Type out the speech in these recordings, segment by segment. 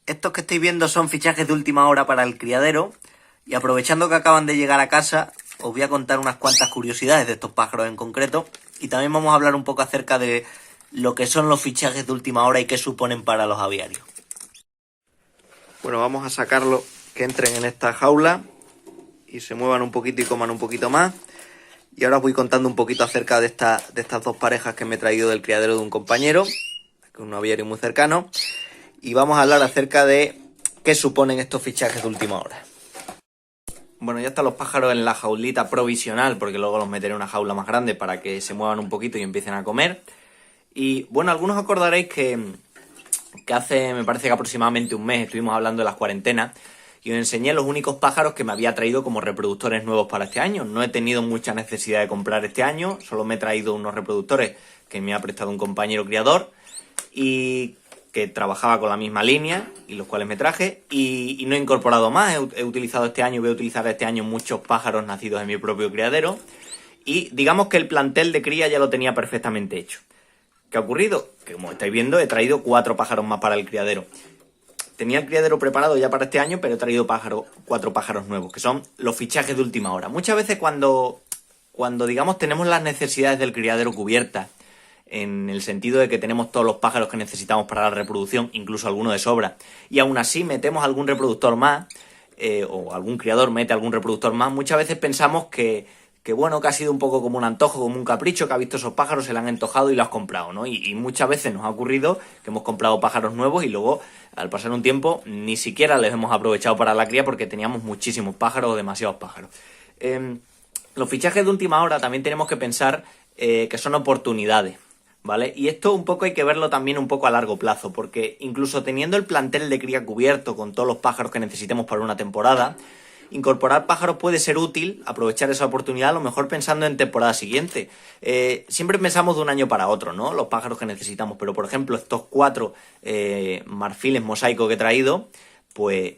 Estos que estáis viendo son fichajes de última hora para el criadero. Y aprovechando que acaban de llegar a casa, os voy a contar unas cuantas curiosidades de estos pájaros en concreto. Y también vamos a hablar un poco acerca de lo que son los fichajes de última hora y qué suponen para los aviarios. Bueno, vamos a sacarlos, que entren en esta jaula y se muevan un poquito y coman un poquito más. Y ahora os voy contando un poquito acerca de estas dos parejas que me he traído del criadero de un compañero, que es un aviario muy cercano. Y vamos a hablar acerca de qué suponen estos fichajes de última hora. Bueno, ya están los pájaros en la jaulita provisional, porque luego los meteré en una jaula más grande para que se muevan un poquito y empiecen a comer. Y bueno, algunos acordaréis que hace, me parece que aproximadamente un mes, estuvimos hablando de las cuarentenas y os enseñé los únicos pájaros que me había traído como reproductores nuevos para este año. No he tenido mucha necesidad de comprar este año, solo me he traído unos reproductores que me ha prestado un compañero criador y que trabajaba con la misma línea y los cuales me traje, y no he incorporado más. He utilizado este año, voy a utilizar este año muchos pájaros nacidos en mi propio criadero, y digamos que el plantel de cría ya lo tenía perfectamente hecho. ¿Qué ha ocurrido? Que como estáis viendo he traído 4 pájaros más para el criadero. Tenía el criadero preparado ya para este año, pero he traído 4 pájaros nuevos, que son los fichajes de última hora. Muchas veces cuando digamos tenemos las necesidades del criadero cubiertas, en el sentido de que tenemos todos los pájaros que necesitamos para la reproducción, incluso alguno de sobra, y aún así metemos algún reproductor más, o algún criador mete algún reproductor más, muchas veces pensamos que bueno, que ha sido un poco como un antojo, como un capricho, que ha visto esos pájaros, se le han antojado y lo has comprado, ¿no? Y muchas veces nos ha ocurrido que hemos comprado pájaros nuevos y luego, al pasar un tiempo, ni siquiera les hemos aprovechado para la cría porque teníamos muchísimos pájaros o demasiados pájaros. Los fichajes de última hora también tenemos que pensar que son oportunidades, ¿vale? Y esto un poco hay que verlo también un poco a largo plazo, porque incluso teniendo el plantel de cría cubierto con todos los pájaros que necesitemos para una temporada, incorporar pájaros puede ser útil, aprovechar esa oportunidad, a lo mejor pensando en temporada siguiente. Siempre pensamos de un año para otro, ¿no? Los pájaros que necesitamos, pero por ejemplo estos 4 marfiles mosaico que he traído, pues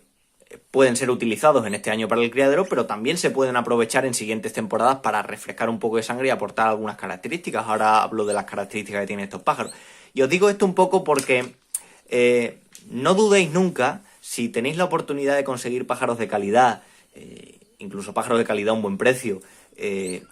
pueden ser utilizados en este año para el criadero, pero también se pueden aprovechar en siguientes temporadas para refrescar un poco de sangre y aportar algunas características. Ahora hablo de las características que tienen estos pájaros. Y os digo esto un poco porque no dudéis nunca, si tenéis la oportunidad de conseguir pájaros de calidad, incluso pájaros de calidad a un buen precio,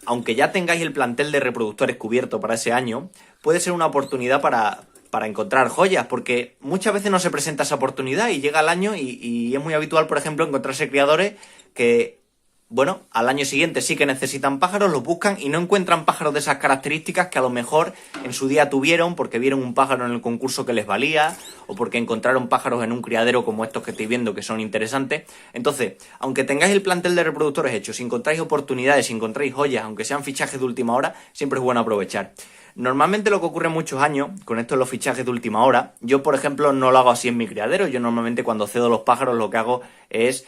aunque ya tengáis el plantel de reproductores cubierto para ese año, puede ser una oportunidad para encontrar joyas, porque muchas veces no se presenta esa oportunidad y llega el año y es muy habitual, por ejemplo, encontrarse criadores que, bueno, al año siguiente sí que necesitan pájaros, los buscan y no encuentran pájaros de esas características que a lo mejor en su día tuvieron porque vieron un pájaro en el concurso que les valía o porque encontraron pájaros en un criadero como estos que estáis viendo que son interesantes. Entonces, aunque tengáis el plantel de reproductores hecho, si encontráis oportunidades, si encontráis joyas, aunque sean fichajes de última hora, siempre es bueno aprovechar. Normalmente lo que ocurre en muchos años, con esto de los fichajes de última hora, yo por ejemplo no lo hago así en mi criadero. Yo normalmente cuando cedo los pájaros lo que hago es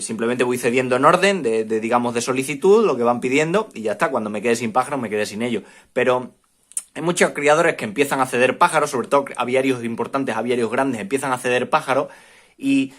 simplemente voy cediendo en orden digamos de solicitud lo que van pidiendo y ya está. Cuando me quede sin pájaros me quedé sin ellos. Pero hay muchos criadores que empiezan a ceder pájaros, sobre todo aviarios importantes, aviarios grandes, empiezan a ceder pájaros y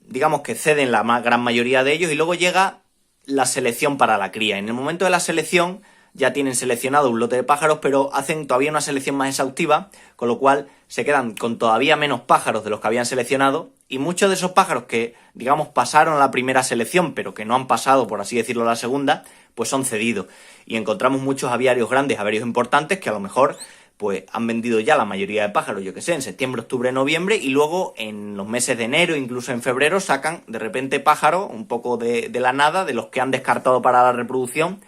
digamos que ceden la gran mayoría de ellos y luego llega la selección para la cría. En el momento de la selección ya tienen seleccionado un lote de pájaros, pero hacen todavía una selección más exhaustiva, con lo cual se quedan con todavía menos pájaros de los que habían seleccionado, y muchos de esos pájaros que, digamos, pasaron a la primera selección, pero que no han pasado, por así decirlo, a la segunda, pues son cedidos. Y encontramos muchos aviarios grandes, aviarios importantes, que a lo mejor pues han vendido ya la mayoría de pájaros, yo que sé, en septiembre, octubre, noviembre, y luego en los meses de enero, incluso en febrero, sacan de repente pájaros, un poco de la nada, de los que han descartado para la reproducción.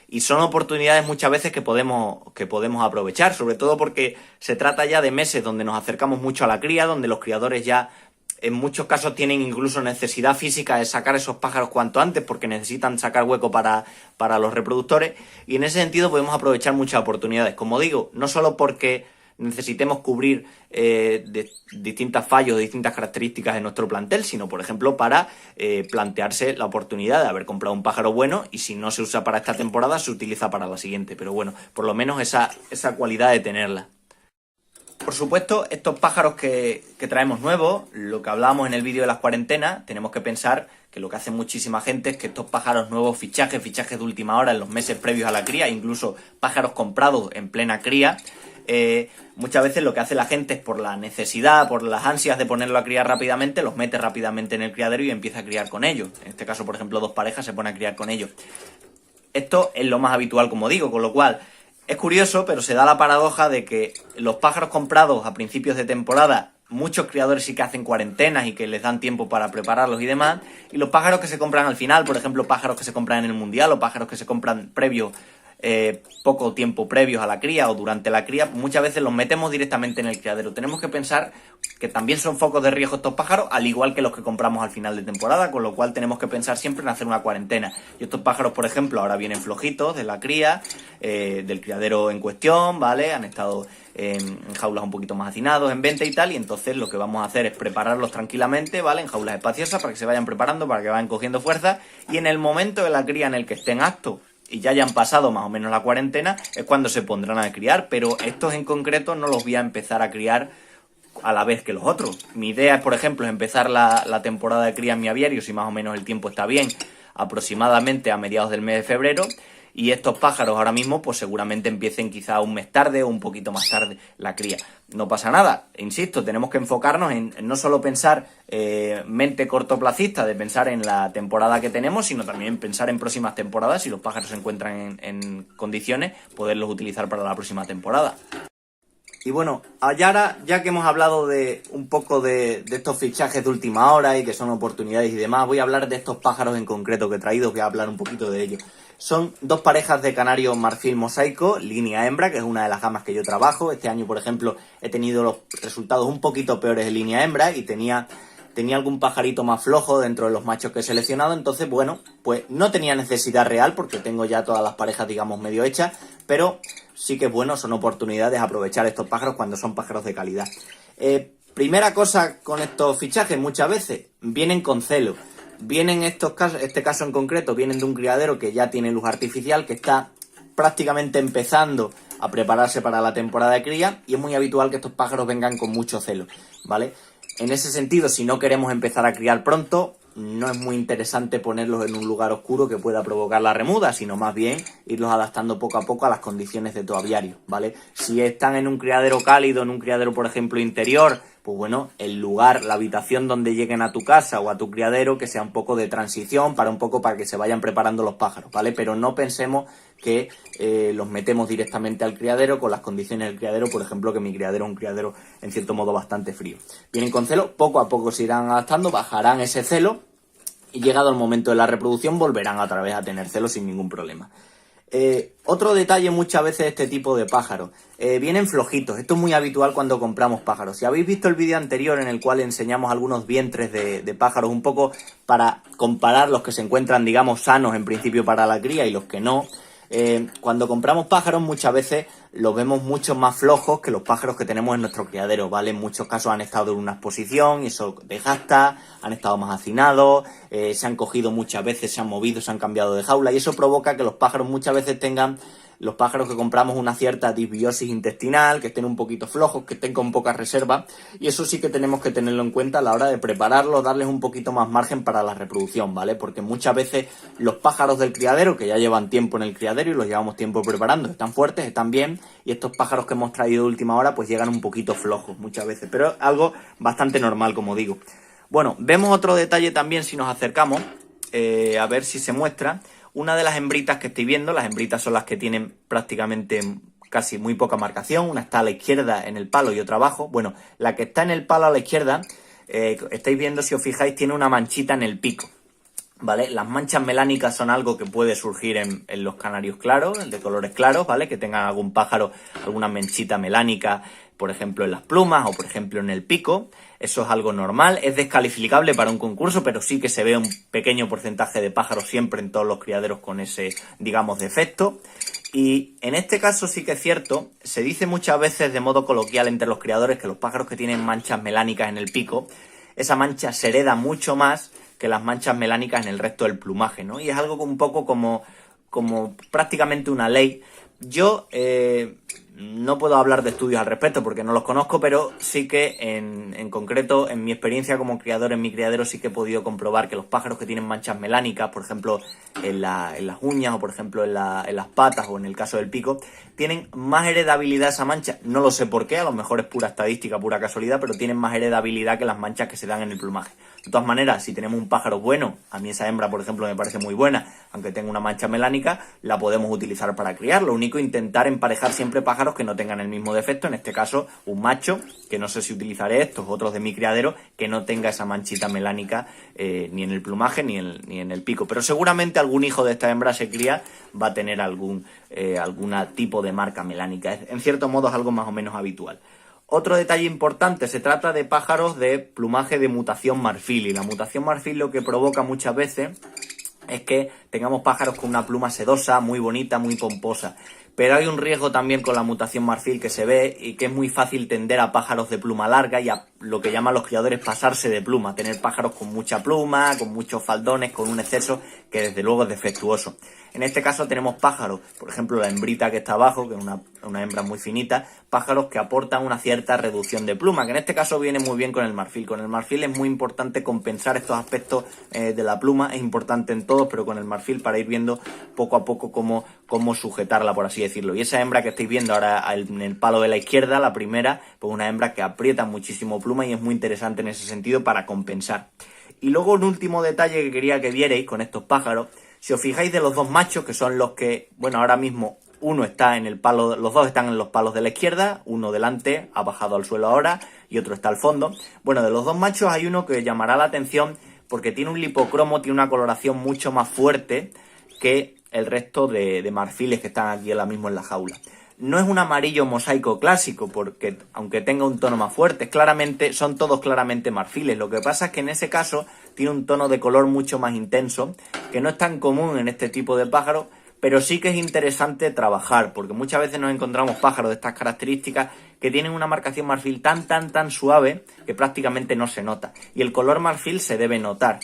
Y son oportunidades muchas veces que podemos aprovechar, sobre todo porque se trata ya de meses donde nos acercamos mucho a la cría, donde los criadores ya en muchos casos tienen incluso necesidad física de sacar esos pájaros cuanto antes porque necesitan sacar hueco para los reproductores, y en ese sentido podemos aprovechar muchas oportunidades. Como digo, no solo porque necesitemos cubrir distintos fallos, distintas características en nuestro plantel, sino por ejemplo para plantearse la oportunidad de haber comprado un pájaro bueno y si no se usa para esta temporada se utiliza para la siguiente, pero bueno, por lo menos esa cualidad de tenerla. Por supuesto, estos pájaros que traemos nuevos, lo que hablábamos en el vídeo de las cuarentenas, tenemos que pensar que lo que hace muchísima gente es que estos pájaros nuevos, fichajes de última hora en los meses previos a la cría, incluso pájaros comprados en plena cría, muchas veces lo que hace la gente es por la necesidad, por las ansias de ponerlo a criar rápidamente, los mete rápidamente en el criadero y empieza a criar con ellos. En este caso, por ejemplo, 2 parejas se ponen a criar con ellos. Esto es lo más habitual, como digo, con lo cual es curioso, pero se da la paradoja de que los pájaros comprados a principios de temporada, muchos criadores sí que hacen cuarentenas y que les dan tiempo para prepararlos y demás, y los pájaros que se compran al final, por ejemplo, pájaros que se compran en el Mundial o pájaros que se compran poco tiempo previos a la cría o durante la cría, muchas veces los metemos directamente en el criadero. Tenemos que pensar que también son focos de riesgo estos pájaros, al igual que los que compramos al final de temporada, con lo cual tenemos que pensar siempre en hacer una cuarentena. Y estos pájaros, por ejemplo, ahora vienen flojitos de la cría, del criadero en cuestión, ¿vale? Han estado en jaulas un poquito más hacinados, en venta y tal, y entonces lo que vamos a hacer es prepararlos tranquilamente, ¿vale? En jaulas espaciosas para que se vayan preparando, para que vayan cogiendo fuerza, y en el momento de la cría en el que estén aptos y ya hayan pasado más o menos la cuarentena, es cuando se pondrán a criar, pero estos en concreto no los voy a empezar a criar a la vez que los otros. Mi idea es, por ejemplo, empezar la temporada de cría en mi aviario, si más o menos el tiempo está bien, aproximadamente a mediados del mes de febrero, y estos pájaros ahora mismo pues seguramente empiecen quizá un mes tarde o un poquito más tarde la cría. No pasa nada, insisto, tenemos que enfocarnos en no solo pensar mente cortoplacista, de pensar en la temporada que tenemos, sino también pensar en próximas temporadas, si los pájaros se encuentran en condiciones, poderlos utilizar para la próxima temporada. Y bueno, ahora ya que hemos hablado de un poco de estos fichajes de última hora y que son oportunidades y demás, voy a hablar de estos pájaros en concreto que he traído, voy a hablar un poquito de ellos. Son 2 parejas de canario marfil mosaico, línea hembra, que es una de las gamas que yo trabajo. Este año, por ejemplo, he tenido los resultados un poquito peores en línea hembra y tenía algún pajarito más flojo dentro de los machos que he seleccionado, entonces, bueno, pues no tenía necesidad real porque tengo ya todas las parejas, digamos, medio hechas, pero sí que, bueno, son oportunidades aprovechar estos pájaros cuando son pájaros de calidad. Primera cosa con estos fichajes, muchas veces vienen con celo. Vienen estos casos, este caso en concreto, vienen de un criadero que ya tiene luz artificial, que está prácticamente empezando a prepararse para la temporada de cría, y es muy habitual que estos pájaros vengan con mucho celo, ¿vale? En ese sentido, si no queremos empezar a criar pronto, no es muy interesante ponerlos en un lugar oscuro que pueda provocar la remuda, sino más bien irlos adaptando poco a poco a las condiciones de tu aviario, ¿vale? Si están en un criadero cálido, en un criadero, por ejemplo, interior, pues bueno, el lugar, la habitación donde lleguen a tu casa o a tu criadero, que sea un poco de transición, para que se vayan preparando los pájaros, ¿vale? Pero no pensemos que los metemos directamente al criadero con las condiciones del criadero, por ejemplo, que mi criadero es un criadero en cierto modo bastante frío. Vienen con celo, poco a poco se irán adaptando, bajarán ese celo y llegado el momento de la reproducción volverán otra vez a tener celo sin ningún problema. Otro detalle muchas veces de este tipo de pájaros, vienen flojitos. Esto es muy habitual cuando compramos pájaros. Si habéis visto el vídeo anterior en el cual enseñamos algunos vientres de pájaros, un poco para comparar los que se encuentran, digamos, sanos en principio para la cría y los que no, cuando compramos pájaros muchas veces los vemos mucho más flojos que los pájaros que tenemos en nuestro criadero, ¿vale? En muchos casos han estado en una exposición y eso desgasta, han estado más hacinados, se han cogido muchas veces, se han movido, se han cambiado de jaula, y eso provoca que los pájaros muchas veces tengan, los pájaros que compramos, una cierta disbiosis intestinal, que estén un poquito flojos, que estén con poca reserva, y eso sí que tenemos que tenerlo en cuenta a la hora de prepararlos, darles un poquito más margen para la reproducción, ¿vale? Porque muchas veces los pájaros del criadero, que ya llevan tiempo en el criadero y los llevamos tiempo preparando, están fuertes, están bien, y estos pájaros que hemos traído de última hora pues llegan un poquito flojos muchas veces, pero es algo bastante normal, como digo. Bueno, vemos otro detalle también si nos acercamos, a ver si se muestra. Una de las hembritas que estoy viendo, las hembritas son las que tienen prácticamente casi muy poca marcación, una está a la izquierda en el palo y otra abajo. Bueno, la que está en el palo a la izquierda, estáis viendo, si os fijáis, tiene una manchita en el pico, ¿vale? Las manchas melánicas son algo que puede surgir en los canarios claros, de colores claros, ¿vale? Que tengan algún pájaro, alguna manchita melánica, por ejemplo en las plumas o por ejemplo en el pico. Eso es algo normal, es descalificable para un concurso, pero sí que se ve un pequeño porcentaje de pájaros siempre en todos los criaderos con ese, digamos, defecto. Y en este caso sí que es cierto, se dice muchas veces de modo coloquial entre los criadores que los pájaros que tienen manchas melánicas en el pico, esa mancha se hereda mucho más que las manchas melánicas en el resto del plumaje, ¿no? Y es algo un poco como prácticamente una ley. Yo No puedo hablar de estudios al respecto porque no los conozco, pero sí que en concreto, en mi experiencia como criador, en mi criadero, sí que he podido comprobar que los pájaros que tienen manchas melánicas, por ejemplo, en las uñas o por ejemplo en las patas o en el caso del pico, tienen más heredabilidad esa mancha. No lo sé por qué, a lo mejor es pura estadística, pura casualidad, pero tienen más heredabilidad que las manchas que se dan en el plumaje. De todas maneras, si tenemos un pájaro bueno, a mí esa hembra, por ejemplo, me parece muy buena, aunque tenga una mancha melánica, la podemos utilizar para criar. Lo único, intentar emparejar siempre pájaros que no tengan el mismo defecto, en este caso un macho, que no sé si utilizaré estos, otros de mi criadero, que no tenga esa manchita melánica ni en el plumaje ni en el pico. Pero seguramente algún hijo de esta hembra se cría va a tener algún tipo de marca melánica. En cierto modo es algo más o menos habitual. Otro detalle importante, se trata de pájaros de plumaje de mutación marfil, y la mutación marfil lo que provoca muchas veces es que tengamos pájaros con una pluma sedosa, muy bonita, muy pomposa. Pero hay un riesgo también con la mutación marfil que se ve y que es muy fácil tender a pájaros de pluma larga y a lo que llaman los criadores pasarse de pluma, tener pájaros con mucha pluma, con muchos faldones, con un exceso que desde luego es defectuoso. En este caso tenemos pájaros, por ejemplo la hembrita que está abajo, que es una hembra muy finita, pájaros que aportan una cierta reducción de pluma, que en este caso viene muy bien con el marfil. Con el marfil es muy importante compensar estos aspectos de la pluma, es importante en todos, pero con el marfil para ir viendo poco a poco cómo sujetarla, por así decirlo. Y esa hembra que estáis viendo ahora en el palo de la izquierda, la primera, pues una hembra que aprieta muchísimo pluma y es muy interesante en ese sentido para compensar. Y luego un último detalle que quería que vierais con estos pájaros, si os fijáis de los dos machos, que son los que, bueno, ahora mismo uno está en el palo, los dos están en los palos de la izquierda, uno delante, ha bajado al suelo ahora, y otro está al fondo. Bueno, de los dos machos hay uno que llamará la atención porque tiene un lipocromo, tiene una coloración mucho más fuerte que el resto de marfiles que están aquí ahora mismo en la jaula. No es un amarillo mosaico clásico, porque aunque tenga un tono más fuerte, son todos claramente marfiles. Lo que pasa es que en ese caso tiene un tono de color mucho más intenso, que no es tan común en este tipo de pájaros, pero sí que es interesante trabajar, porque muchas veces nos encontramos pájaros de estas características que tienen una marcación marfil tan suave que prácticamente no se nota. Y el color marfil se debe notar.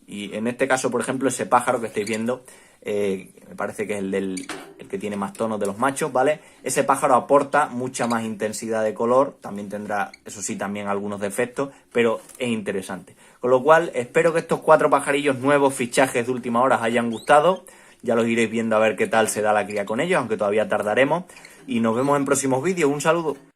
Y en este caso, por ejemplo, ese pájaro que estáis viendo, me parece que es el que tiene más tonos de los machos, ¿vale? Ese pájaro aporta mucha más intensidad de color, también tendrá, eso sí, también algunos defectos, pero es interesante. Con lo cual, espero que estos 4 pajarillos nuevos, fichajes de última hora, os hayan gustado. Ya los iréis viendo a ver qué tal se da la cría con ellos, aunque todavía tardaremos. Y nos vemos en próximos vídeos. Un saludo.